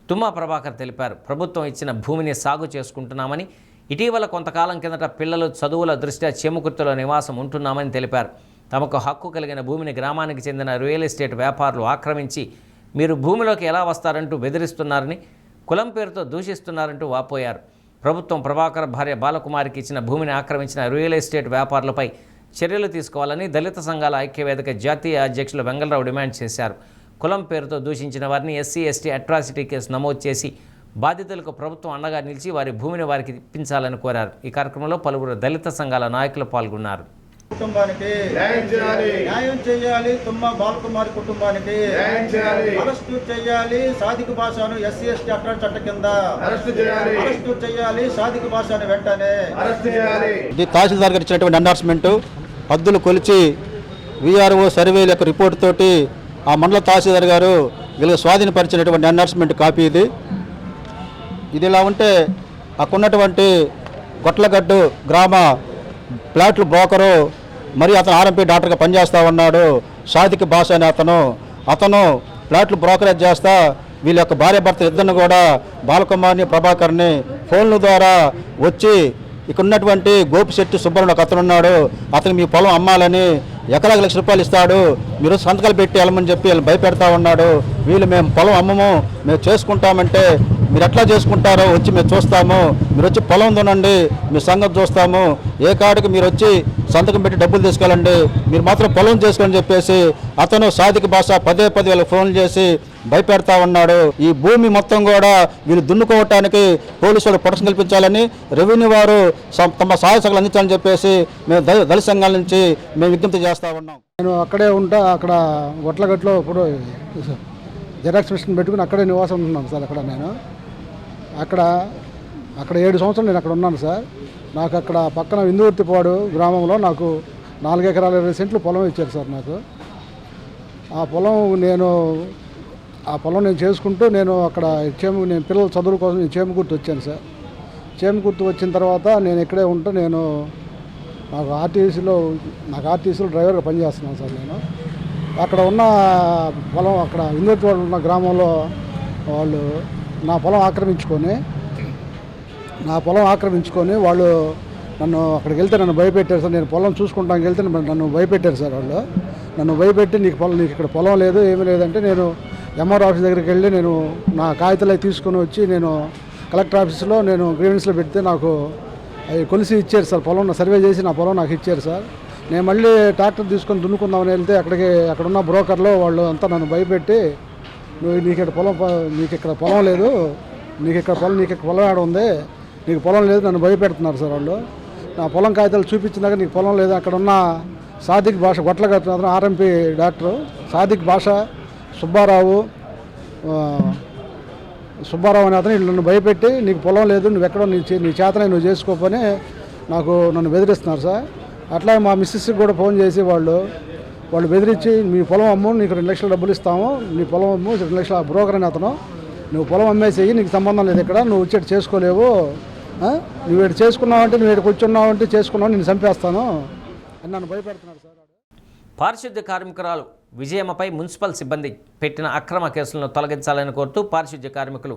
తుమ్మా ప్రభాకర్ తెలిపారు. ప్రభుత్వం ఇచ్చిన భూమిని సాగు చేసుకుంటున్నామని, ఇటీవల కొంతకాలం కిందట పిల్లలు చదువుల దృష్ట్యా చేముకుర్తిలో నివాసం ఉంటున్నామని తెలిపారు. తమకు హక్కు కలిగిన భూమిని గ్రామానికి చెందిన రియల్ ఎస్టేట్ వ్యాపారులు ఆక్రమించి మీరు భూమిలోకి ఎలా వస్తారంటూ బెదిరిస్తున్నారని, కులం పేరుతో దూషిస్తున్నారంటూ వాపోయారు. ప్రభుత్వం ప్రభాకర్ భార్య బాలకుమారికి ఇచ్చిన భూమిని ఆక్రమించిన రియల్ ఎస్టేట్ వ్యాపారులపై చర్యలు తీసుకోవాలని దళిత సంఘాల ఐక్యవేదిక జాతీయ అధ్యక్షులు వెంగళరావు డిమాండ్ చేశారు. కులం పేరుతో దూషించిన వారిని ఎస్సీ ఎస్టీ అట్రాసిటీ కేసు నమోదు చేసి బాధితులకు ప్రభుత్వం అండగా నిలిచి వారి భూమిని వారికి ఇప్పించాలని కోరారు. ఈ కార్యక్రమంలో పలువురు దళిత సంఘాల నాయకులు పాల్గొన్నారు. కుటుంబానికి న్యాయం చేయాలి. తుమ్మా బాలకుమారి కుటుంబానికి అరెస్టు చేయాలి. సాదిక భాషను ఎస్సీ ఎస్టీ అట్రాసిటీ చట్టం కింద అరెస్టు చేయాలి. సాదిక భాషను వెంటనే అరెస్టు చేయాలి. తహసీల్దార్ గారు ఇచ్చినటువంటి ఎండార్స్మెంట్ హద్దులు కొలిచి వీఆర్ఓ సర్వేల యొక్క రిపోర్ట్ తోటి ఆ మండల తహసీల్దార్ గారు వీళ్ళకి స్వాధీనపరిచినటువంటి ఎండార్స్మెంట్ కాపీ ఇది. ఇలా ఉంటే అక్కడున్నటువంటి గొట్లగడ్డు గ్రామ ప్లాట్లు బ్రోకరు మరి అతను ఆర్ఎంపీ డాక్టర్గా పనిచేస్తూ ఉన్నాడు. సాదిక్ భాష అనే అతను ప్లాట్లు బ్రోకరేజ్ చేస్తా వీళ్ళ యొక్క భార్యాభర్తలు ఇద్దరిని కూడా బాలకుమార్ని ప్రభాకర్ని ఫోన్ల ద్వారా వచ్చి ఇక్కడ ఉన్నటువంటి గోపిశెట్టి సుబ్బరావు ఒక అతను ఉన్నాడు, అతను మీ పొలం అమ్మాలని ఎకరాకి ₹1,00,000 ఇస్తాడు, మీరు సంతకాలు పెట్టి వెళ్ళమని చెప్పి వీళ్ళు భయపెడతా ఉన్నాడు. వీళ్ళు మేము పొలం అమ్మము, మేము చేసుకుంటామంటే మీరు ఎట్లా చేసుకుంటారో వచ్చి మేము చూస్తాము, మీరు వచ్చి పొలం దున్నండి, మీ సంగతి చూస్తాము, ఏ కాడికి మీరు వచ్చి సంతకం పెట్టి డబ్బులు తీసుకెళ్ళండి, మీరు మాత్రం పొలం చేసుకోని చెప్పేసి అతను సాదిక భాష పదే వీళ్ళకి ఫోన్లు చేసి భయపెడతా ఉన్నాడు. ఈ భూమి మొత్తం కూడా వీళ్ళు దున్నుకోవటానికి పోలీసు వాళ్ళు ప్రొటెక్షన్ కల్పించాలని, రెవెన్యూ వారు తమ సహాయ సహకారాలు అందించాలని చెప్పేసి మేము దళిత సంఘాల నుంచి మేము విజ్ఞప్తి చేస్తా ఉన్నాం. నేను అక్కడే ఉంటా, అక్కడ గొట్లగట్లో ఇప్పుడు జెరాక్స్ మిషన్ పెట్టుకుని అక్కడే నివాసం ఉంటున్నాను సార్. నేను అక్కడ 7 సంవత్సరాలు నేను అక్కడ ఉన్నాను సార్. నాకు అక్కడ పక్కన విందువర్తిపాడు గ్రామంలో నాకు 4 ఎకరాల 20 సెంట్లు పొలం ఇచ్చారు సార్. నాకు ఆ పొలం నేను చేసుకుంటూ నేను అక్కడ నేను పిల్లల చదువుల కోసం నేను చేమకుర్తి వచ్చాను సార్. చేమకుర్తి వచ్చిన తర్వాత నేను ఇక్కడే ఉంటూ నాకు ఆర్టీసీలో డ్రైవర్గా పనిచేస్తున్నాను సార్. నేను అక్కడ ఉన్న పొలం అక్కడ విందువర్తిపాడు ఉన్న గ్రామంలో వాళ్ళు నా పొలం ఆక్రమించుకొని వాళ్ళు నన్ను అక్కడికి వెళ్తే నన్ను భయపెట్టారు సార్. నేను పొలం చూసుకుంటానికి వెళ్తే నన్ను భయపెట్టారు సార్. వాళ్ళు నన్ను భయపెట్టి నీకు ఇక్కడ పొలం లేదు ఏమీ లేదంటే నేను ఎంఆర్ ఆఫీస్ దగ్గరికి వెళ్ళి నేను నా కాగితాలు తీసుకొని వచ్చి నేను కలెక్టర్ ఆఫీస్లో నేను గ్రీవెన్స్లో పెడితే నాకు అవి కొలిసి ఇచ్చారు సార్. పొలం సర్వే చేసి నా పొలం నాకు ఇచ్చారు సార్. నేను మళ్ళీ ట్రాక్టర్ తీసుకొని దున్నుకుందామని వెళ్తే అక్కడున్న బ్రోకర్లో వాళ్ళు అంతా నన్ను భయపెట్టి నీకు ఇక్కడ పొలం లేదు, నీకు ఇక్కడ పొలం ఆడ ఉంది, నీకు పొలం లేదు, నన్ను భయపెడుతున్నారు సార్. వాళ్ళు నా పొలం కాగితాలు చూపించినాక నీకు పొలం లేదు, అక్కడ ఉన్న సాదిక్ భాష గొట్లగట్టు ఆర్ఎంపీ డాక్టరు సాదిక్ భాష సుబ్బారావు అనే అతను నన్ను భయపెట్టి నీకు పొలం లేదు, నువ్వు ఎక్కడో నీ చేతనే నువ్వు చేసుకోపని నన్ను బెదిరిస్తున్నారు సార్. అట్లాగే మా మిస్సెస్కి కూడా ఫోన్ చేసి వాళ్ళు బెదిరించి మీ పొలం అమ్ము, నీకు 2 లక్షల డబ్బులు ఇస్తాము, నీ పొలం అమ్ము 2 లక్షల బ్రోకర్ అని అతను, నువ్వు పొలం అమ్మేసేయి, నీకు సంబంధం లేదు, ఇక్కడ నువ్వు వచ్చేటి చేసుకోలేవు, నువ్వు ఇటు చేసుకున్నావంటే నువ్వు ఇక్కడికి వచ్చున్నావంటే చేసుకున్నావు, నేను చంపేస్తాను అని నన్ను భయపెడుతున్నాడు సార్. పారిశుద్ధ్య కార్మికురాలు విజయమ్మపై మున్సిపల్ సిబ్బంది పెట్టిన అక్రమ కేసులను తొలగించాలని కోరుతూ పారిశుద్ధ్య కార్మికులు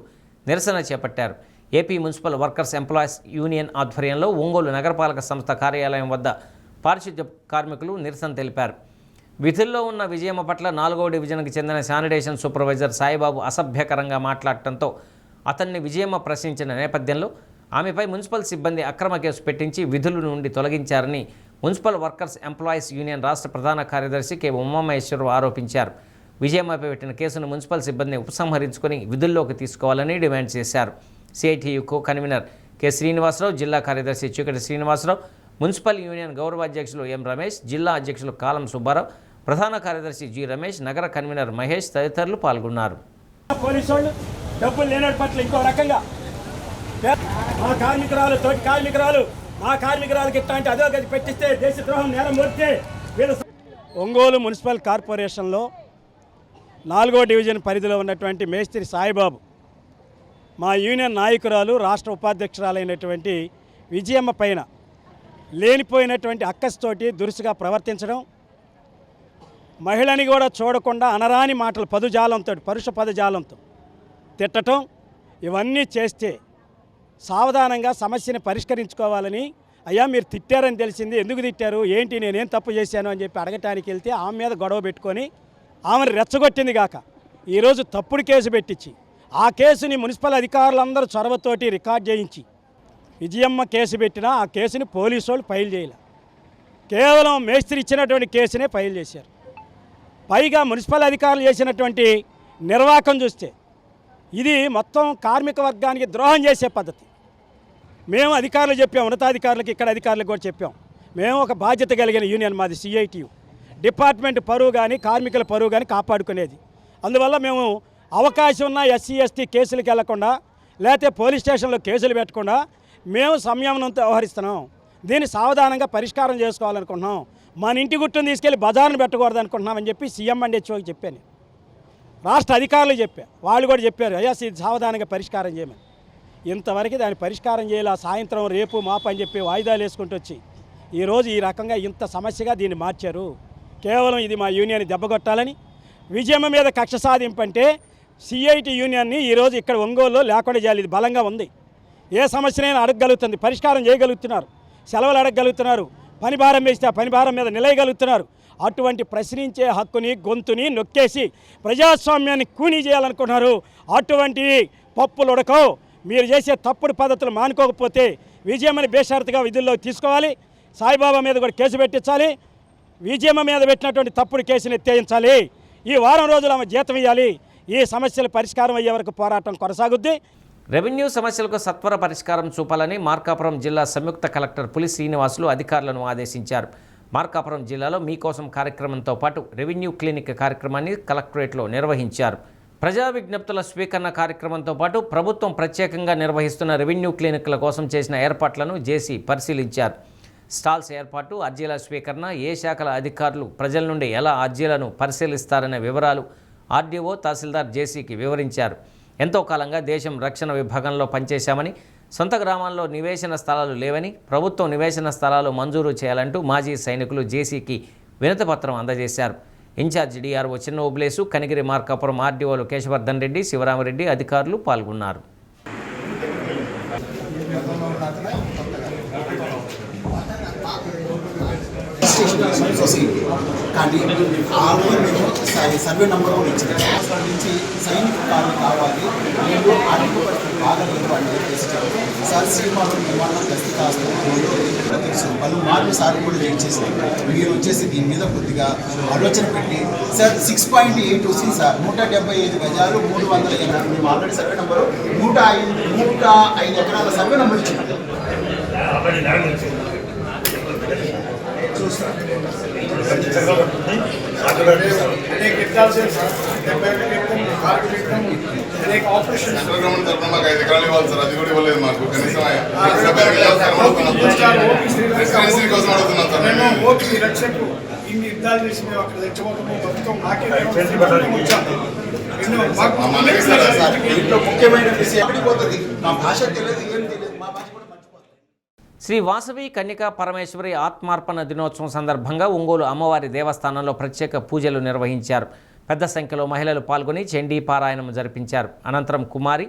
నిరసన చేపట్టారు. AP municipal workers employees union ఆధ్వర్యంలో ఒంగోలు నగరపాలక సంస్థ కార్యాలయం వద్ద పారిశుద్ధ్య కార్మికులు నిరసన తెలిపారు. విధుల్లో ఉన్న విజయమ్మ పట్ల 4వ డివిజన్కి చెందిన శానిటేషన్ సూపర్వైజర్ సాయిబాబు అసభ్యకరంగా మాట్లాడటంతో అతన్ని విజయమ్మ ప్రశ్నించిన నేపథ్యంలో ఆమెపై మున్సిపల్ సిబ్బంది అక్రమ కేసు పెట్టించి విధుల నుండి తొలగించారని మున్సిపల్ వర్కర్స్ ఎంప్లాయీస్ యూనియన్ రాష్ట్ర ప్రధాన కార్యదర్శి కె ఉమామహేశ్వరరావు ఆరోపించారు. విజయమ్మపై పెట్టిన కేసును మున్సిపల్ సిబ్బంది ఉపసంహరించుకొని విధుల్లోకి తీసుకోవాలని డిమాండ్ చేశారు. CITU co convener K Srinivasarao, జిల్లా కార్యదర్శి చీకటి శ్రీనివాసరావు, మున్సిపల్ యూనియన్ గౌరవ అధ్యక్షులు ఎం రమేష్, జిల్లా అధ్యక్షులు కాలం సుబ్బారావు, ప్రధాన కార్యదర్శి జి రమేష్, నగర కన్వీనర్ మహేష్ తదితరులు పాల్గొన్నారు. డబ్బులు లేనటి పట్ల ఇంకో రకంగా తోటి కార్మికురాలకి ఇట్లాంటి అధోగతి పెట్టిస్తే దేశద్రోహం నేరం మోస్తే ఒంగోలు మున్సిపల్ కార్పొరేషన్లో 4వ డివిజన్ పరిధిలో ఉన్నటువంటి మేస్త్రి సాయిబాబు మా యూనియన్ నాయకురాలు రాష్ట్ర ఉపాధ్యక్షురాలైనటువంటి విజయమ్మ పైన లేనిపోయినటువంటి అక్కస్తోటి దురుసుగా ప్రవర్తించడం, మహిళని కూడా చూడకుండా అనరాని మాటలు పరుష పదజాలంతో తిట్టడం, ఇవన్నీ చేస్తే సావధానంగా సమస్యని పరిష్కరించుకోవాలని, అయ్యా మీరు తిట్టారని తెలిసింది, ఎందుకు తిట్టారు, ఏంటి, నేనేం తప్పు చేశాను అని చెప్పి అడగటానికి వెళ్తే ఆమె మీద గొడవ పెట్టుకొని ఆమెను రెచ్చగొట్టింది గాక ఈరోజు తప్పుడు కేసు పెట్టించి ఆ కేసుని మున్సిపల్ అధికారులందరూ చొరవతోటి రికార్డ్ చేయించి విజయమ్మ కేసు పెట్టినా ఆ కేసుని పోలీసు వాళ్ళు ఫైల్ చేయలే, కేవలం మేస్త్రి ఇచ్చినటువంటి కేసునే ఫైల్ చేశారు. పైగా మున్సిపల్ అధికారులు చేసినటువంటి నిర్వాహకం చూస్తే ఇది మొత్తం కార్మిక వర్గానికి ద్రోహం చేసే పద్ధతి. మేము అధికారులు చెప్పాం, ఉన్నతాధికారులకు ఇక్కడ అధికారులకు కూడా చెప్పాం, మేము ఒక బాధ్యత కలిగిన యూనియన్ మాది సిఐటియు, డిపార్ట్మెంట్ పరువు కానీ కార్మికుల పరువు కానీ కాపాడుకునేది. అందువల్ల మేము అవకాశం ఉన్న ఎస్సీ ఎస్టీ కేసులకు వెళ్లకుండా లేకపోతే పోలీస్ స్టేషన్లో కేసులు పెట్టకుండా మేము సంయమనంతో వ్యవహరిస్తున్నాం. దీన్ని సావధానంగా పరిష్కారం చేసుకోవాలనుకుంటున్నాం. మన ఇంటి గుట్టును తీసుకెళ్లి బజార్ను పెట్టకూడదు అనుకుంటున్నామని చెప్పి సీఎం అండ్ హెచ్ఓకి చెప్పాను. రాష్ట్ర అధికారులు చెప్పా, వాళ్ళు కూడా చెప్పారు, అయ్యా ఇది సావధానంగా పరిష్కారం చేయమని. ఇంతవరకు దాన్ని పరిష్కారం చేయాలి, సాయంత్రం రేపు మాపు అని చెప్పి వాయిదాలు వేసుకుంటూ వచ్చి ఈరోజు ఈ రకంగా ఇంత సమస్యగా దీన్ని మార్చారు. కేవలం ఇది మా యూనియన్ దెబ్బగొట్టాలని, విజయమ్మ మీద కక్ష సాధింపంటే సిఐటి యూనియన్ని ఈరోజు ఇక్కడ ఒంగోలులో లేకుండా చేయాలి. ఇది బలంగా ఉంది. ఏ సమస్యనైనా అడగగలుగుతుంది, పరిష్కారం చేయగలుగుతున్నారు, సెలవులు అడగగలుగుతున్నారు, పని భారం వేస్తే ఆ పని భారం మీద నిలయగలుగుతున్నారు. అటువంటి ప్రశ్నించే హక్కుని గొంతుని నొక్కేసి ప్రజాస్వామ్యాన్ని కూనీ చేయాలనుకుంటున్నారు. అటువంటి పప్పులు ఉడకవు. మీరు చేసే తప్పుడు పద్ధతులు మానుకోకపోతే విజయమ్మని బేషరతుగా విధుల్లో తీసుకోవాలి. సాయిబాబా మీద కూడా కేసు పెట్టించాలి. విజయమ్మ మీద పెట్టినటువంటి తప్పుడు కేసుని ఎత్తేయించాలి. ఈ వారం రోజులు ఆమె జీతం ఇవ్వాలి. ఈ సమస్యల పరిష్కారం అయ్యే వరకు పోరాటం కొనసాగుద్ది. రెవెన్యూ సమస్యలకు సత్వర పరిష్కారం చూపాలని మార్కాపురం జిల్లా సంయుక్త కలెక్టర్ పులి శ్రీనివాసులు అధికారులను ఆదేశించారు. మార్కాపురం జిల్లాలో మీకోసం కార్యక్రమంతో పాటు రెవెన్యూ క్లినిక్ కార్యక్రమాన్ని కలెక్టరేట్లో నిర్వహించారు. ప్రజా విజ్ఞప్తుల స్వీకరణ కార్యక్రమంతో పాటు ప్రభుత్వం ప్రత్యేకంగా నిర్వహిస్తున్న రెవెన్యూ క్లినిక్ల కోసం చేసిన ఏర్పాట్లను జేసీ పరిశీలించారు. స్టాల్స్ ఏర్పాటు, అర్జీల స్వీకరణ, ఏ శాఖల అధికారులు ప్రజల నుండి ఎలా అర్జీలను పరిశీలిస్తారనే వివరాలు ఆర్డీఓ, తహసీల్దార్ జేసీకి వివరించారు. ఎంతో కాలంగా దేశం రక్షణ విభాగంలో పనిచేశామని, సొంత గ్రామాల్లో నివేశన స్థలాలు లేవని, ప్రభుత్వం నివేశన స్థలాలు మంజూరు చేయాలంటూ మాజీ సైనికులు జేసీకి వినతిపత్రం అందజేశారు. ఇన్ఛార్జి డిఆర్ఓ చిన్న ఓబ్లేసు, కనిగిరి మార్కాపురం ఆర్డీఓలు కేశవర్ధన్ రెడ్డి, శివరామరెడ్డి అధికారులు పాల్గొన్నారు. కానీ ఆ రోజు మేము సర్వే నెంబర్ కూడా ఇచ్చింది. అక్కడ నుంచి సైనిక కాలనీ కావాలి, నేను ఆర్థిక పరిస్థితి బాగలేదు అని చెప్పేసి సార్ సీమాలో నిర్మాణం గస్తీ కాస్తున్నారు తెలుసు. పలుమార్లు సార్ కూడా వెయిట్ చేశారు. మీరు వచ్చేసి దీని మీద కొద్దిగా ఆలోచన పెట్టి సార్ 6.8 వచ్చింది సార్. 175 గజాలు 380. మేము ఆల్రెడీ సర్వే నెంబరు 105 ఎకరాల సర్వే నెంబర్ ఇచ్చినాం. ఇన్ని యుద్ధాలు చేసి మేము అక్కడ తెచ్చిపోతాము. ముఖ్యమైన విషయం పోతుంది. మా భాష తెలియదు, ఏం తెలియదు. మా భాష శ్రీ వాసవి కన్యకా పరమేశ్వరి ఆత్మార్పణ దినోత్సవం సందర్భంగా ఒంగోలు అమ్మవారి దేవస్థానంలో ప్రత్యేక పూజలు నిర్వహించారు. పెద్ద సంఖ్యలో మహిళలు పాల్గొని చండీ పారాయణం జరిపించారు. అనంతరం కుమారి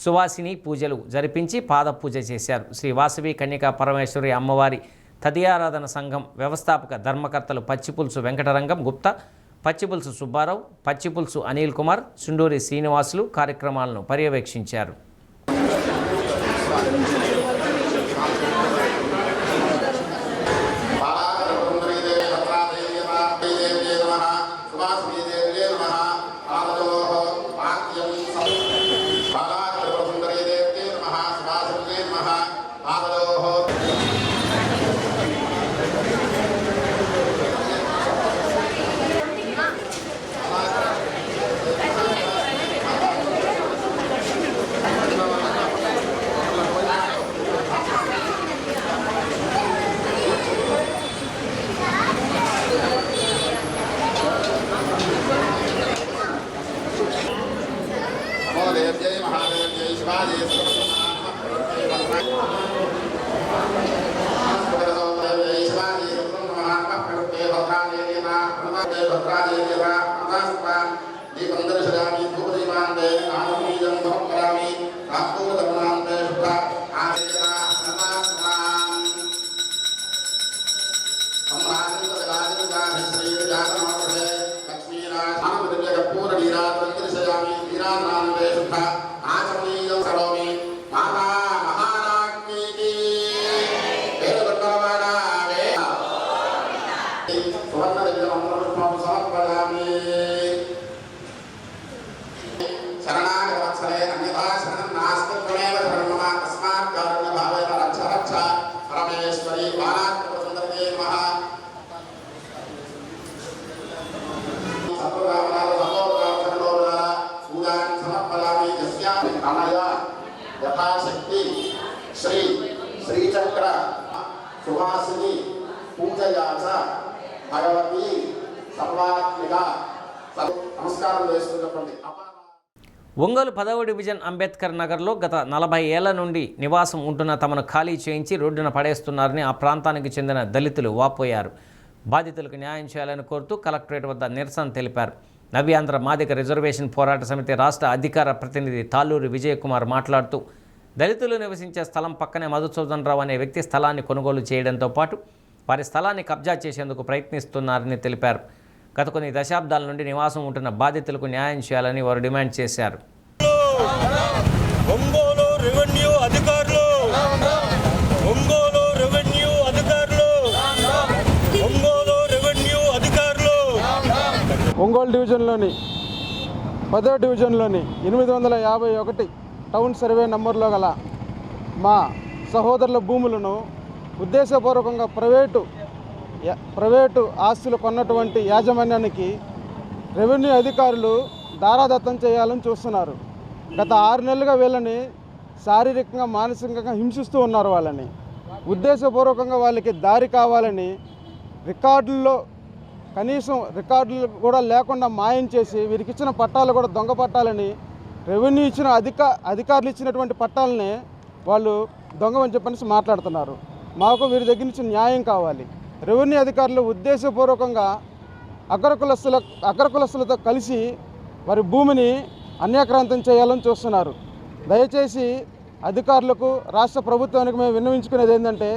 సువాసిని పూజలు జరిపించి పాద పూజ చేశారు. శ్రీ వాసవి కన్యకా పరమేశ్వరి అమ్మవారి తదియారాధన సంఘం వ్యవస్థాపక ధర్మకర్తలు పచ్చిపులుసు వెంకటరంగం గుప్తా, పచ్చిపులుసు సుబ్బారావు, పచ్చిపులుసు అనిల్ కుమార్, సుండూరి శ్రీనివాసులు కార్యక్రమాలను పర్యవేక్షించారు. యథాశక్తి శ్రీ శ్రీచక్ర సువాసిని పూజయాచ భగవతి సర్వాత్మిక. నమస్కారం చేస్తూ చెప్పండి. ఒంగోలు 10వ డివిజన్ అంబేద్కర్ నగర్లో గత 40 ఏళ్ల నుండి నివాసం ఉంటున్న తమను ఖాళీ చేయించి రోడ్డున పడేస్తున్నారని ఆ ప్రాంతానికి చెందిన దళితులు వాపోయారు. బాధితులకు న్యాయం చేయాలని కోరుతూ కలెక్టరేట్ వద్ద నిరసన తెలిపారు. నవ్యాంధ్ర మాదిగ రిజర్వేషన్ పోరాట సమితి రాష్ట్ర అధికార ప్రతినిధి తాళ్ళూరి విజయకుమార్ మాట్లాడుతూ దళితులు నివసించే స్థలం పక్కనే మధుసూదన్ రావు అనే వ్యక్తి స్థలాన్ని కొనుగోలు చేయడంతో పాటు వారి స్థలాన్ని కబ్జా చేసేందుకు ప్రయత్నిస్తున్నారని తెలిపారు. గత కొన్ని దశాబ్దాల నుండి నివాసం ఉంటున్న బాధితులకు న్యాయం చేయాలని వారు డిమాండ్ చేశారు. ఒంగోలు రెవెన్యూ అధికారులు, ఒంగోలు రెవెన్యూ అధికారులు, ఒంగోలు రెవెన్యూ అధికారులు. ఒంగోలు డివిజన్లోని 10వ డివిజన్లోని 851 టౌన్ సర్వే నంబర్లో గల మా సహోదరుల భూములను ఉద్దేశపూర్వకంగా ప్రైవేటు ఆస్తులు కొన్నటువంటి యాజమాన్యానికి రెవెన్యూ అధికారులు దారాదత్తం చేయాలని చూస్తున్నారు. గత 6 నెలలుగా వీళ్ళని శారీరకంగా మానసికంగా హింసిస్తూ ఉన్నారు. వాళ్ళని ఉద్దేశపూర్వకంగా వాళ్ళకి దారి కావాలని రికార్డుల్లో కనీసం రికార్డులు కూడా లేకుండా మాయం చేసి వీరికి ఇచ్చిన పట్టాలు కూడా దొంగ పట్టాలని రెవెన్యూ ఇచ్చిన అధికారులు ఇచ్చినటువంటి పట్టాలనే వాళ్ళు దొంగమని చెప్పనేసి మాట్లాడుతున్నారు. మాకు వీరి దగ్గర నుంచి న్యాయం కావాలి. రెవెన్యూ అధికారులు ఉద్దేశపూర్వకంగా అగ్రకులస్తులతో కలిసి వారి భూమిని అన్యాక్రాంతం చేయాలని చూస్తున్నారు. దయచేసి అధికారులకు రాష్ట్ర ప్రభుత్వానికి మేము విన్నవించుకునేది ఏంటంటే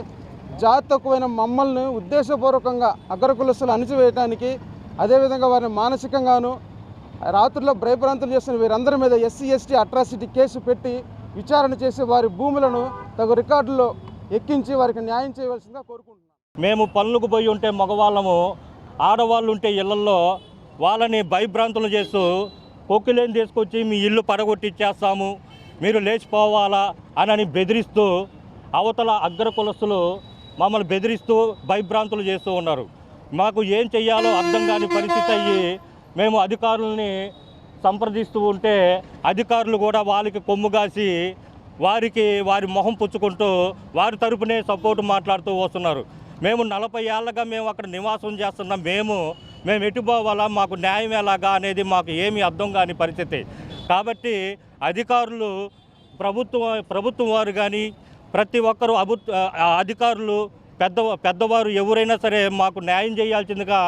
జాతి తక్కువైన మమ్మల్ని ఉద్దేశపూర్వకంగా అగ్రకులస్తులు అణిచివేయడానికి, అదేవిధంగా వారిని మానసికంగాను రాత్రుల్లో భయభ్రాంతులు చేస్తున్న వీరందరి మీద SC/ST అట్రాసిటీ కేసు పెట్టి విచారణ చేసి వారి భూములను తగు రికార్డుల్లో ఎక్కించి వారికి న్యాయం చేయవలసిందిగా కోరుకుంటున్నాం. మేము పనులకు పోయి ఉంటే మగవాళ్ళము, ఆడవాళ్ళు ఉంటే ఇళ్లల్లో వాళ్ళని భయభ్రాంతులు చేస్తూ పొక్కులేని తీసుకొచ్చి మీ ఇల్లు పడగొట్టిచ్చేస్తాము, మీరు లేచిపోవాలా అని బెదిరిస్తూ అవతల అగ్రకులస్తులు మమ్మల్ని బెదిరిస్తూ భయభ్రాంతులు చేస్తూ ఉన్నారు. మాకు ఏం చెయ్యాలో అర్థం కాని పరిస్థితి అయ్యి మేము అధికారులని సంప్రదిస్తూ ఉంటే అధికారులు కూడా వాళ్ళకి కొమ్ముగాసి వారి మొహం పుచ్చుకుంటూ వారి తరపునే సపోర్టు మాట్లాడుతూ వస్తున్నారు. మేము 40 ఏళ్ళగా మేము అక్కడ నివాసం చేస్తున్నాం. మేము ఎటు పోవాలా, మాకు న్యాయం ఎలాగా అనేది మాకు ఏమీ అర్థం కాని పరిస్థితి. కాబట్టి అధికారులు, ప్రభుత్వం వారు కానీ ప్రతి ఒక్కరూ అధికారులు పెద్దవారు ఎవరైనా సరే మాకు న్యాయం చేయాల్సిందిగా.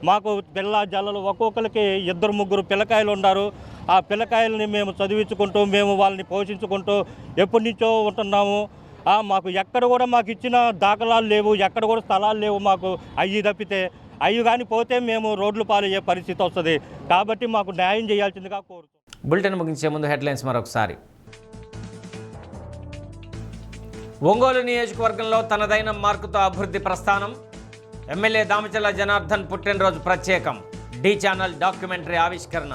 మాకు పిల్ల జల్లలు ఒక్కొక్కరికి 2-3 పిల్లకాయలు ఉన్నారు. ఆ పిల్లకాయలని మేము చదివించుకుంటూ మేము వాళ్ళని పోషించుకుంటూ ఎప్పటి నుంచో ఉంటున్నాము. మాకు ఎక్కడ కూడా మాకు ఇచ్చిన దాఖలాలు లేవు, ఎక్కడ కూడా స్థలాలు లేవు. మాకు అయ్యి తప్పితే అయ్యి కానీ పోతే మేము రోడ్లు పాలయ్యే పరిస్థితి వస్తుంది. కాబట్టి మాకు న్యాయం చేయాల్సిందిగా కోరుతున్నాం. బులెటిన్ ముగించే ముందు హెడ్లైన్స్ మరొకసారి. ఒంగోలు నియోజకవర్గంలో తనదైన మార్కుతో అభివృద్ధి ప్రస్థానం. ఎమ్మెల్యే దామచర్ల జనార్దన్ పుట్టినరోజు ప్రత్యేకం. డి ఛానల్ డాక్యుమెంటరీ ఆవిష్కరణ.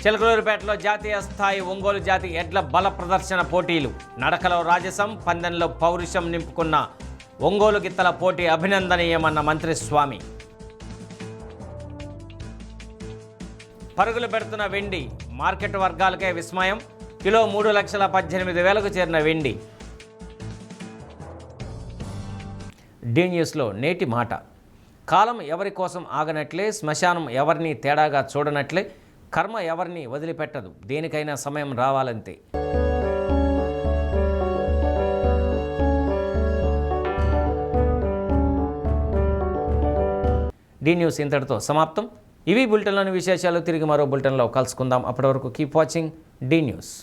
చిలకలూరుపేటలో జాతీయ స్థాయి ఒంగోలు జాతి ఎడ్ల బల ప్రదర్శన పోటీలు. నడకలో రాజసం, పందెంలో పౌరుషం నింపుకున్న ఒంగోలు గిత్తల పోటీ అభినందనీయమన్న మంత్రి స్వామి. పరుగులు పెడుతున్న వెండి, మార్కెట్ వర్గాలకే విస్మయం. కిలో 3,18,000కు చేరిన వెండి. డి న్యూస్లో నేటి మాట. కాలం ఎవరి కోసం ఆగనట్లే, శ్మశానం ఎవరిని తేడాగా చూడనట్లే, కర్మ ఎవరిని వదిలిపెట్టదు. దేనికైనా సమయం రావాలంతే. డి న్యూస్ ఇంతటితో సమాప్తం. ఇవి బులెటిన్లోని విశేషాలు. తిరిగి మరో బులెటిన్లో కలుసుకుందాం. అప్పటి వరకు కీప్ వాచింగ్ డి న్యూస్.